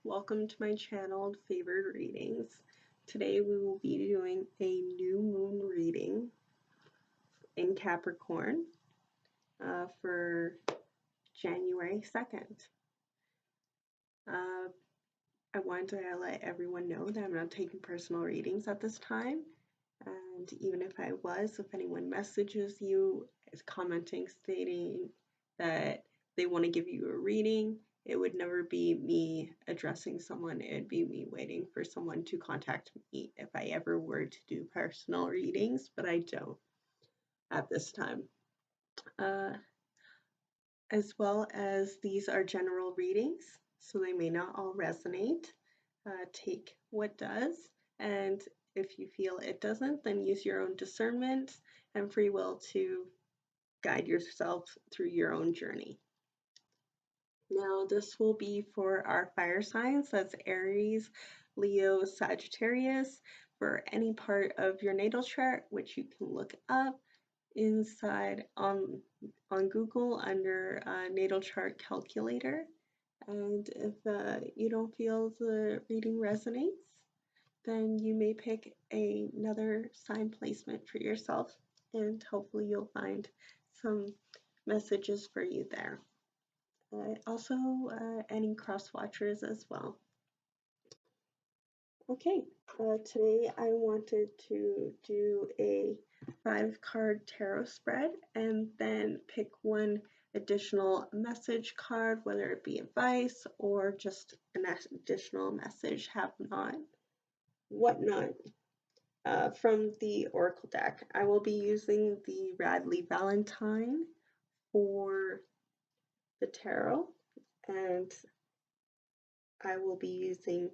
welcome to my channel, Favored Readings. Today we will be doing a new moon reading in Capricorn for January 2nd. I wanted to let everyone know that I'm not taking personal readings at this time, and even if I was, if anyone messages you is commenting stating that they want to give you a reading, it would never be me addressing someone. It would be me waiting for someone to contact me if I ever were to do personal readings, but I don't at this time. As well as these are general readings, so they may not all resonate. Take what does, and if you feel it doesn't, then use your own discernment and free will to guide yourself through your own journey. Now, this will be for our fire signs. That's Aries, Leo, Sagittarius, for any part of your natal chart, which you can look up inside on Google under natal chart calculator. And if you don't feel the reading resonates, then you may pick another sign placement for yourself, and hopefully you'll find some messages for you there. Also, any cross watchers as well. Okay, today I wanted to do a 5-card tarot spread and then pick one additional message card, whether it be advice or just an additional message, have not, whatnot, from the Oracle deck. I will be using the Radleigh Valentine for the tarot, and I will be using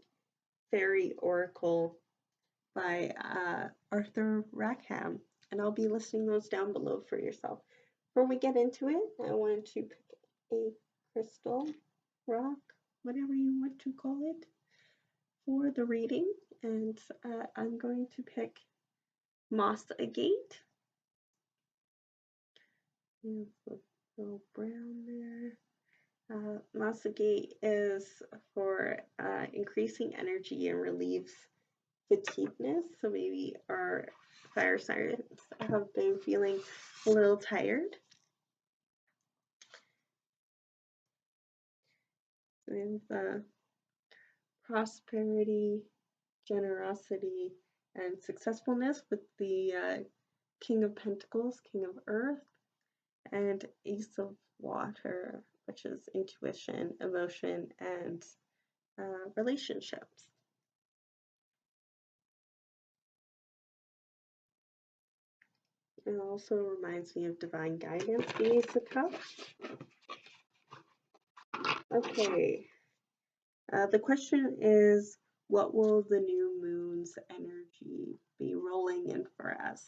Fairy Oracle by Arthur Rackham, and I'll be listing those down below for yourself. Before we get into it, I want to pick a crystal, rock, whatever you want to call it, for the reading, and I'm going to pick Moss Agate. There's a little brown there. Moss Agate is for increasing energy and relieves fatigueness. So maybe our fire signs have been feeling a little tired. We have prosperity, generosity, and successfulness with the King of Pentacles, King of Earth, and Ace of Water, which is intuition, emotion, and relationships. It also reminds me of divine guidance, the Ace of Cups. Okay, the question is, what will the new moon's energy be rolling in for us?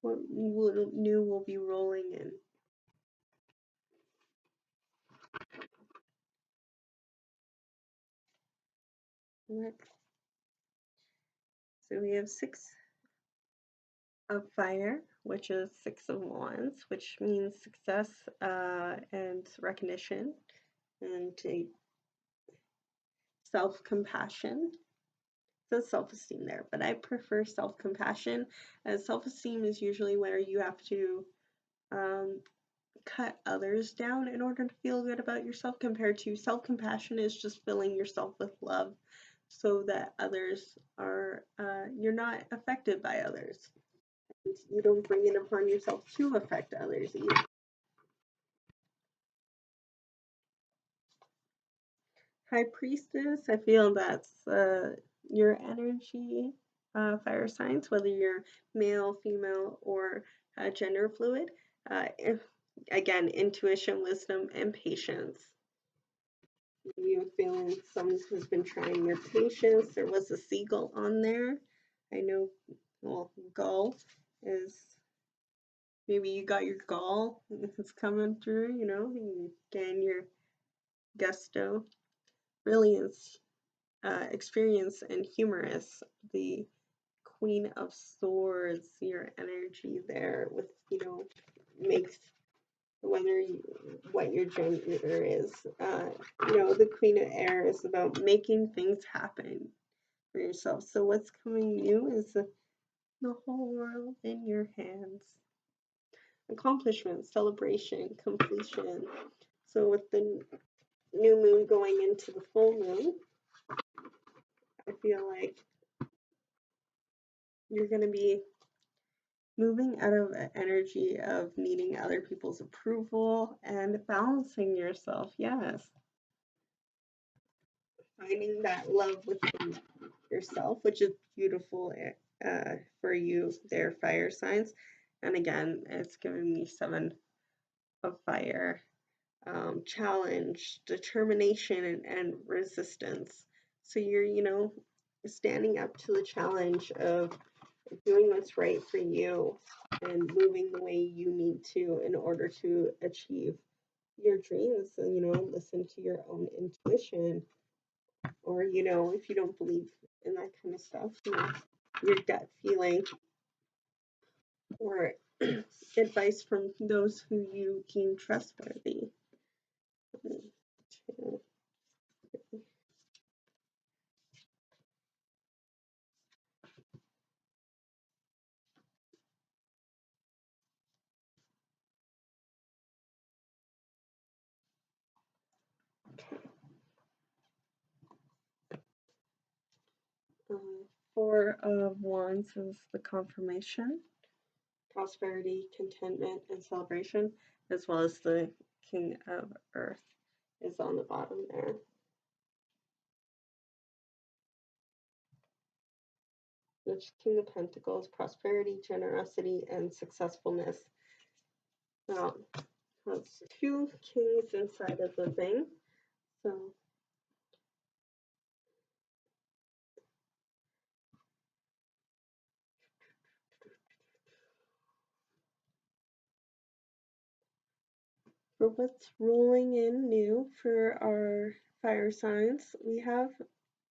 What new will be rolling in? So we have 6 of fire, which is 6 of wands, which means success and recognition and self-compassion. It says self-esteem there, but I prefer self-compassion, as self-esteem is usually where you have to cut others down in order to feel good about yourself, compared to self-compassion is just filling yourself with love so that others are, you're not affected by others. You don't bring it upon yourself to affect others either. High Priestess, I feel that's your energy, fire signs, whether you're male, female, or gender fluid. Again, intuition, wisdom, and patience. You're feeling someone who's been trying your patience. There was a seagull on there. I know, well, gull is, maybe you got your gall. It's coming through, you know, and getting your gusto. Brilliance, experience, and humorous. The Queen of Swords, your energy there with, you know, makes whether what your gender is. The Queen of Air is about making things happen for yourself. So what's coming new is the whole world in your hands. Accomplishment, celebration, completion. So with the new moon going into the full moon, I feel like you're going to be moving out of an energy of needing other people's approval and balancing yourself. Yes. Finding that love within yourself, which is beautiful for you, their fire signs. And again, it's giving me 7 of fire. Challenge, determination, and resistance. So you're standing up to the challenge of doing what's right for you and moving the way you need to in order to achieve your dreams. And listen to your own intuition, or if you don't believe in that kind of stuff, your gut feeling, or advice from those who you deem trustworthy. Four of Wands is the confirmation, prosperity, contentment, and celebration, as well as the King of Earth is on the bottom there. The King of Pentacles, prosperity, generosity, and successfulness. Now, that's 2 kings inside of the thing. So for what's rolling in new for our fire signs, we have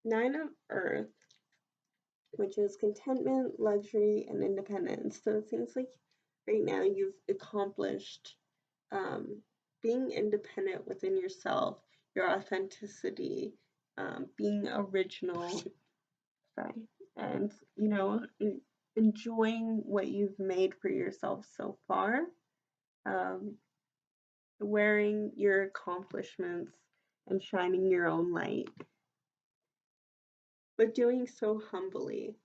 9 of Earth, which is contentment, luxury, and independence. So it seems like right now you've accomplished being independent within yourself, your authenticity, being original, sorry, and enjoying what you've made for yourself so far, wearing your accomplishments and shining your own light, but doing so humbly.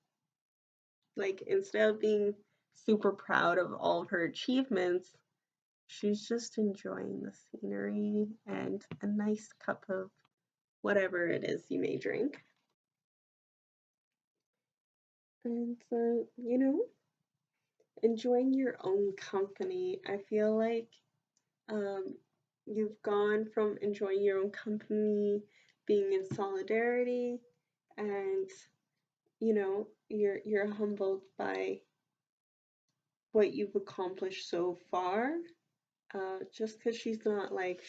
Like, instead of being super proud of all of her achievements, she's just enjoying the scenery and a nice cup of whatever it is you may drink. And, enjoying your own company. I feel like you've gone from enjoying your own company, being in solidarity, and you're humbled by what you've accomplished so far. Just because she's not like,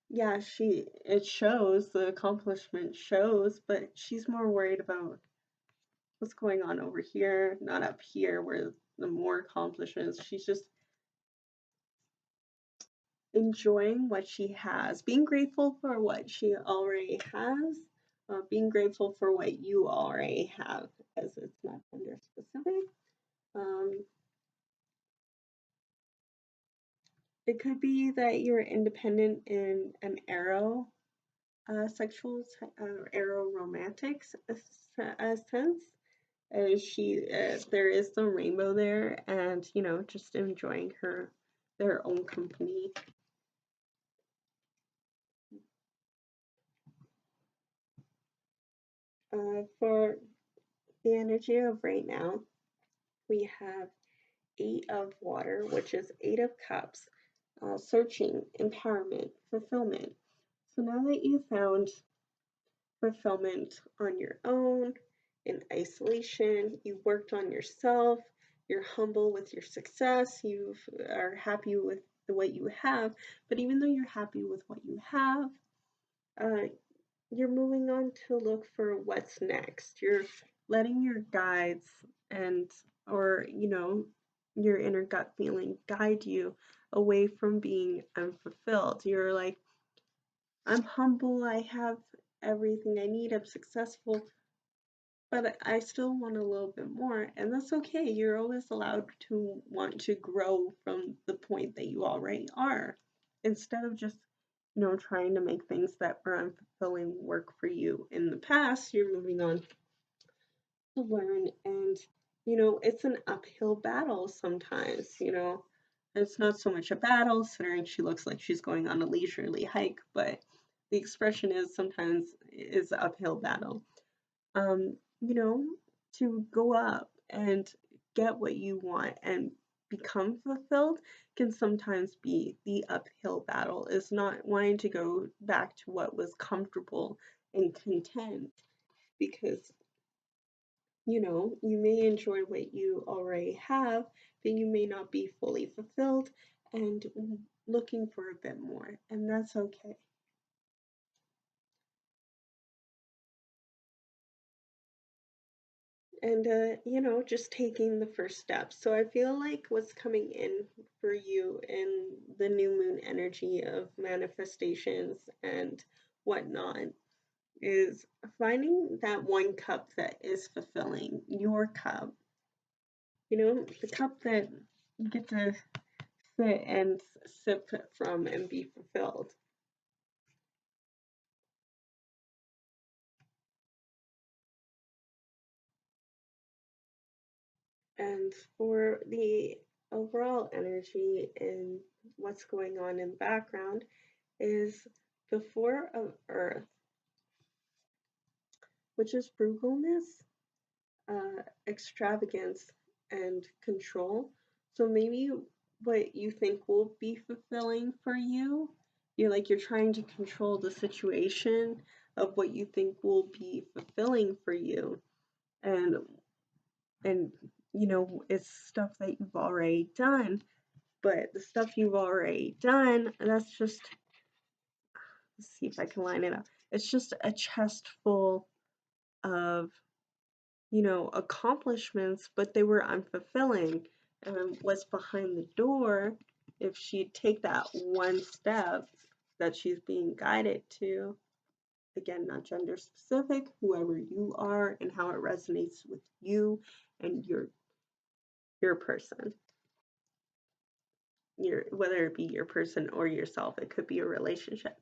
yeah, it shows, the accomplishment shows, but she's more worried about what's going on over here, not up here where the more accomplishments. She's just enjoying what she has, being grateful for what she already has, being grateful for what you already have, as it's not gender specific. It could be that you're independent in an arrow sexual arrow romantic sense. There is some rainbow there, and just enjoying their own company. For the energy of right now, we have 8 of water, which is 8 of cups, searching, empowerment, fulfillment. So now that you found fulfillment on your own, in isolation, you worked on yourself, you're humble with your success, you are happy with what you have, but even though you're happy with what you have, you're moving on to look for what's next. You're letting your guides or your inner gut feeling guide you away from being unfulfilled. You're like, I'm humble, I have everything I need, I'm successful, but I still want a little bit more, and that's okay. You're always allowed to want to grow from the point that you already are, instead of just, trying to make things that were unfulfilling work for you in the past. You're moving on to learn, and it's an uphill battle sometimes. It's not so much a battle, considering she looks like she's going on a leisurely hike, but the expression is sometimes is an uphill battle. You know, to go up and get what you want and become fulfilled can sometimes be the uphill battle, is not wanting to go back to what was comfortable and content, because you may enjoy what you already have, but you may not be fully fulfilled and looking for a bit more, and that's okay. And just taking the first steps. So I feel like what's coming in for you in the new moon energy of manifestations and whatnot is finding that one cup that is fulfilling, your cup. The cup that you get to sit and sip from and be fulfilled. And for the overall energy and what's going on in the background is the Four of Earth, which is frugalness, extravagance, and control. So maybe what you think will be fulfilling for you, you're trying to control the situation of what you think will be fulfilling for you. And it's stuff that you've already done, but the stuff you've already done, that's just, let's see if I can line it up. It's just a chest full of, accomplishments, but they were unfulfilling. And what's behind the door, if she'd take that one step that she's being guided to, again, not gender specific, whoever you are and how it resonates with you and your person. Whether it be your person or yourself, it could be a relationship.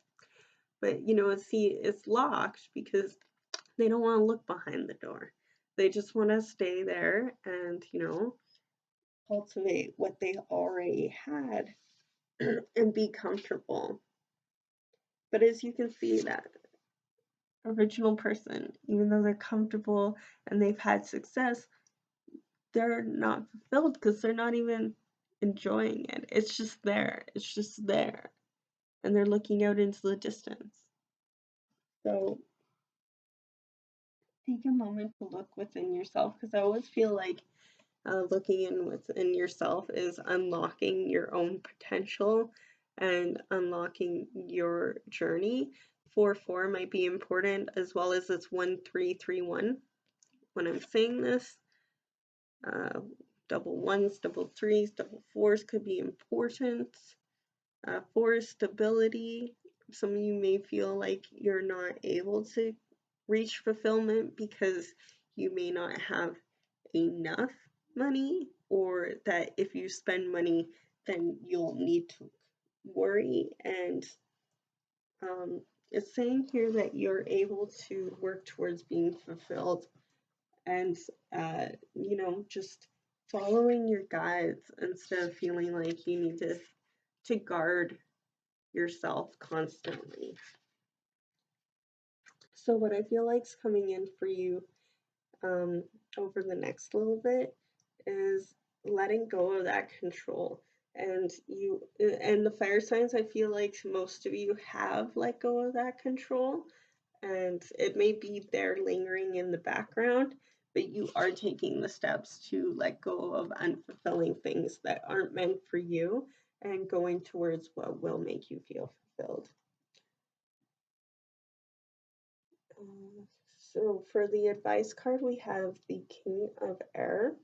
But see, it's locked because they don't want to look behind the door. They just want to stay there and, cultivate what they already had and be comfortable. But as you can see, that original person, even though they're comfortable and they've had success, they're not fulfilled because they're not even enjoying it. It's just there. It's just there. And they're looking out into the distance. So take a moment to look within yourself, because I always feel like looking in within yourself is unlocking your own potential and unlocking your journey. 4-4 might be important, as well as it's 1-3-3-1 when I'm saying this. Double ones, double threes, double fours could be important. 4 is stability. Some of you may feel like you're not able to reach fulfillment because you may not have enough money, or that if you spend money, then you'll need to worry. And it's saying here that you're able to work towards being fulfilled and, just following your guides instead of feeling like you need to guard yourself constantly. So what I feel like is coming in for you over the next little bit is letting go of that control. And the fire signs, I feel like most of you have let go of that control, and it may be there lingering in the background, but you are taking the steps to let go of unfulfilling things that aren't meant for you and going towards what will make you feel fulfilled. So for the advice card, we have the King of Air,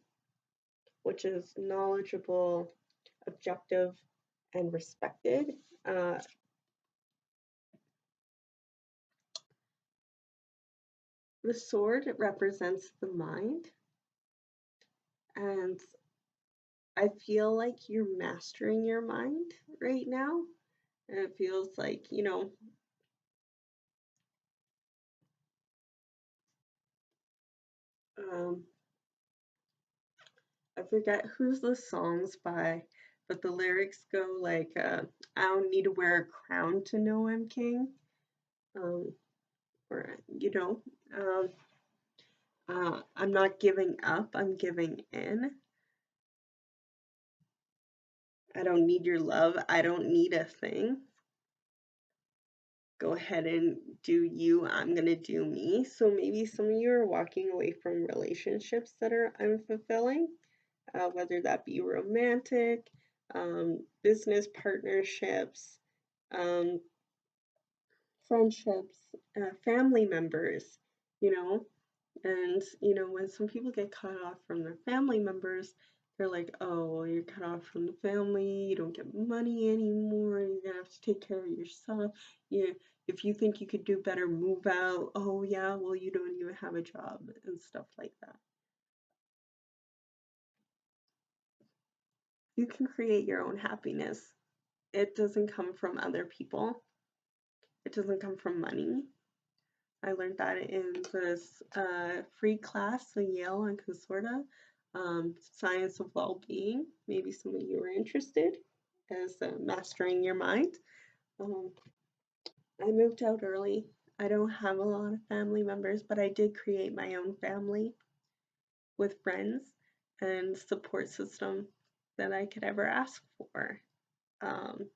which is knowledgeable, objective, and respected. The sword represents the mind, and I feel like you're mastering your mind right now. And it feels like, um, I forget who's the songs by, but the lyrics go like, I don't need to wear a crown to know I'm king. Um, or, I'm not giving up, I'm giving in. I don't need your love, I don't need a thing. Go ahead and do you, I'm gonna do me. So maybe some of you are walking away from relationships that are unfulfilling, whether that be romantic, business partnerships, um, friendships, family members, you know. And, when some people get cut off from their family members, they're like, oh, well, you're cut off from the family, you don't get money anymore, you're gonna have to take care of yourself. If you think you could do better, move out. Oh, yeah, well, you don't even have a job and stuff like that. You can create your own happiness. It doesn't come from other people, it doesn't come from money. I learned that in this free class in Yale on Consorta, Science of Well-Being. Maybe some of you are interested as mastering your mind. I moved out early. I don't have a lot of family members, but I did create my own family with friends and support system that I could ever ask for. Um,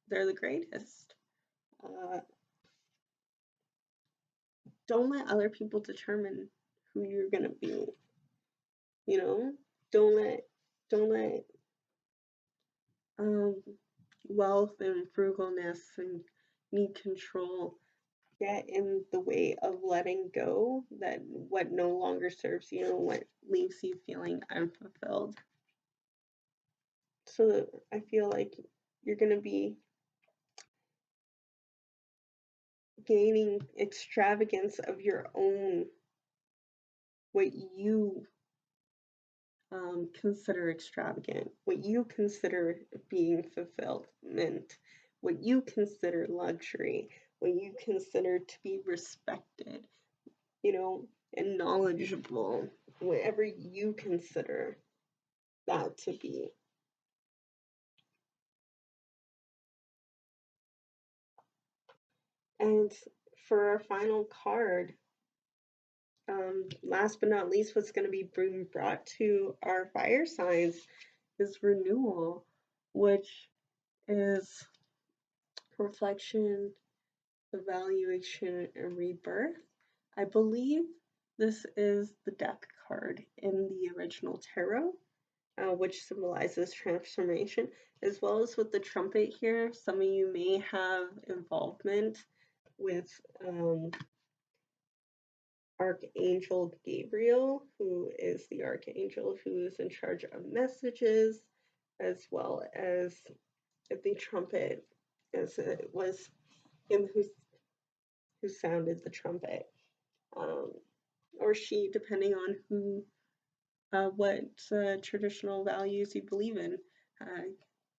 they're the greatest. Don't let other people determine who you're gonna be. Don't let um, wealth and frugalness and need control get in the way of letting go that what no longer serves you and what leaves you feeling unfulfilled. So I feel like you're going to be gaining extravagance of your own, what you consider extravagant, what you consider being fulfillment, what you consider luxury, what you consider to be respected, and knowledgeable, whatever you consider that to be. And for our final card, last but not least, what's going to be being brought to our fire signs is renewal, which is reflection, evaluation, and rebirth. I believe this is the death card in the original tarot, which symbolizes transformation, as well as with the trumpet here. Some of you may have involvement with Archangel Gabriel, who is the archangel who is in charge of messages, as well as the trumpet, as it was him who sounded the trumpet, or she, depending on what traditional values you believe in.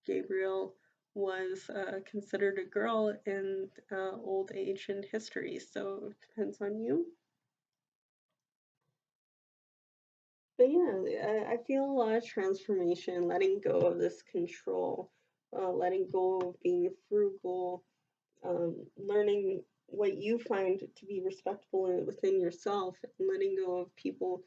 Gabriel was considered a girl in old ancient history, so it depends on you. But yeah, I feel a lot of transformation, letting go of this control, letting go of being frugal, learning what you find to be respectful within yourself, and letting go of people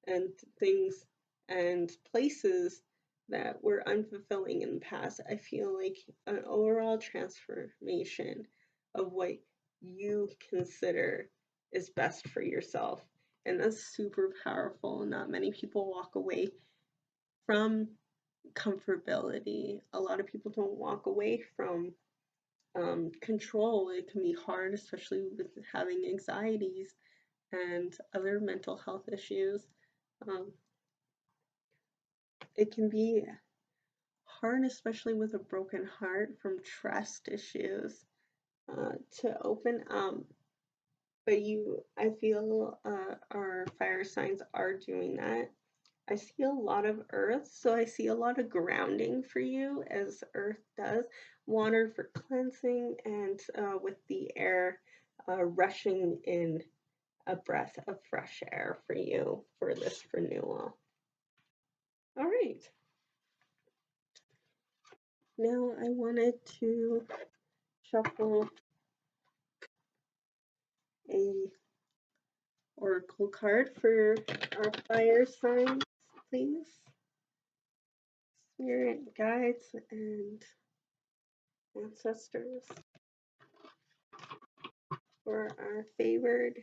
and things and places that were unfulfilling in the past. I feel like an overall transformation of what you consider is best for yourself. And that's super powerful. Not many people walk away from comfortability. A lot of people don't walk away from control. It can be hard, especially with having anxieties and other mental health issues. It can be hard, especially with a broken heart from trust issues, to open up. But I feel our fire signs are doing that. I see a lot of earth, so I see a lot of grounding for you, as earth does. Water for cleansing, and with the air rushing in a breath of fresh air for you for this renewal. All right. Now I wanted to shuffle a oracle card for our fire signs, please. Spirit guides and ancestors for our favored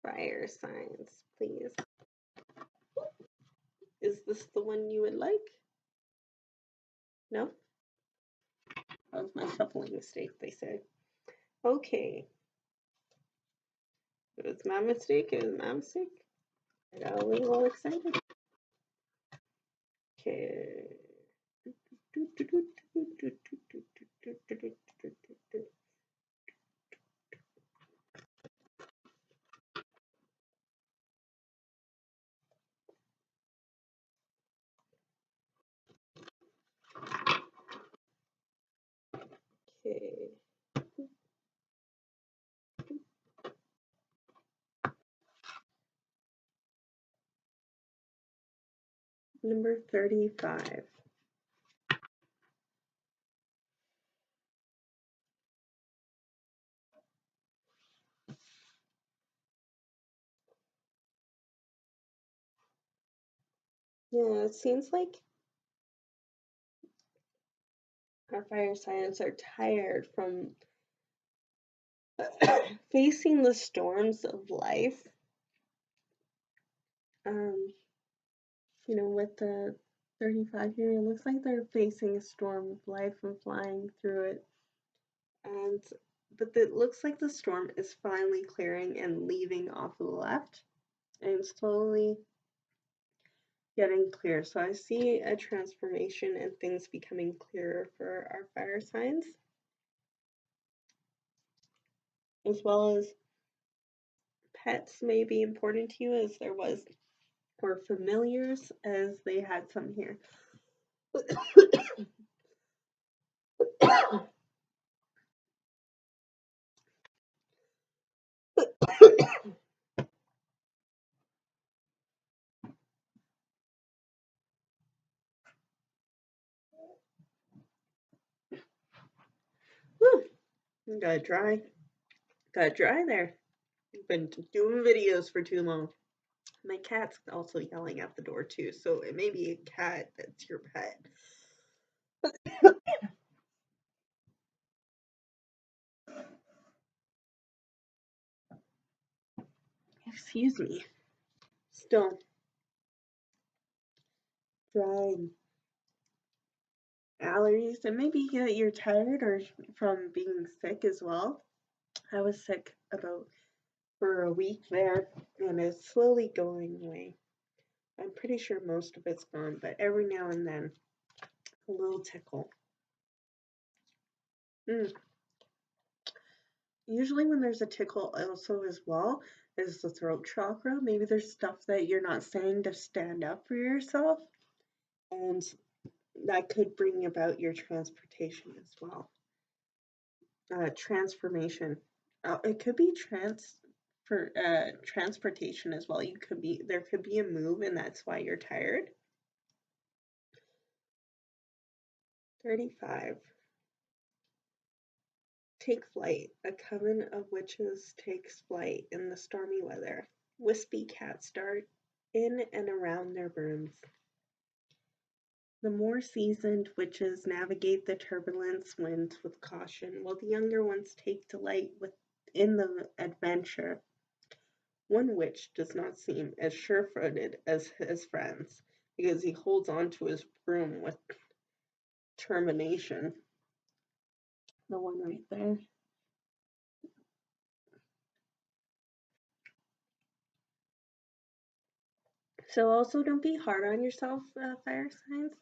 fire signs, please. Is this the one you would like? No? That was my shuffling mistake, they say. Okay. It was my mistake. It was my mistake. I got a little excited. Okay. Okay. Number 35. Yeah, it seems like our fire signs are tired from facing the storms of life. With the 35 here, it looks like they're facing a storm of life and flying through it. But it looks like the storm is finally clearing and leaving off to the left and slowly getting clear. So I see a transformation and things becoming clearer for our fire signs, as well as pets may be important to you, as there was, or familiars, as they had some here. Whew, got dry there. Been doing videos for too long. My cat's also yelling at the door too, so it may be a cat that's your pet. Excuse me. Still dry and allergies, and maybe you're tired or from being sick as well. I was sick for a week there, and it's slowly going away. I'm pretty sure most of it's gone, but every now and then, a little tickle. Usually when there's a tickle also as well is the throat chakra. Maybe there's stuff that you're not saying to stand up for yourself, and that could bring about your transportation as well. Transformation. It could be transportation as well. There could be a move, and that's why you're tired. 35. Take flight. A coven of witches takes flight in the stormy weather. Wispy cats dart in and around their brooms. The more seasoned witches navigate the turbulence winds with caution, while the younger ones take delight in the adventure. One witch does not seem as sure-footed as his friends, because he holds on to his broom with determination. The one right there. So also don't be hard on yourself, fire signs.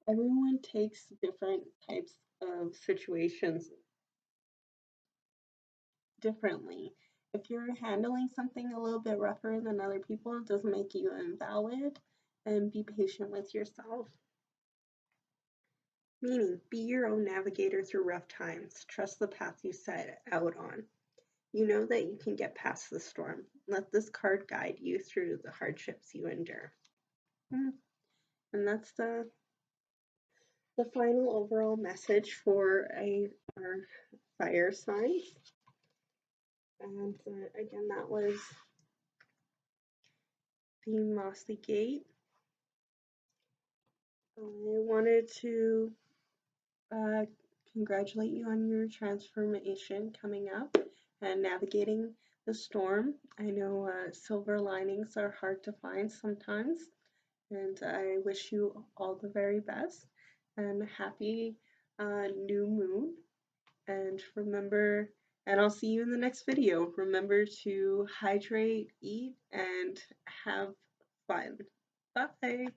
Everyone takes different types of situations differently. If you're handling something a little bit rougher than other people, it doesn't make you invalid, and be patient with yourself. Meaning, be your own navigator through rough times. Trust the path you set out on. You know that you can get past the storm. Let this card guide you through the hardships you endure. And that's the final overall message for our fire signs. And again, that was the Mossy Gate. I wanted to congratulate you on your transformation coming up and navigating the storm. I know silver linings are hard to find sometimes, and I wish you all the very best and happy new moon. And remember, and I'll see you in the next video. Remember to hydrate, eat, and have fun. Bye.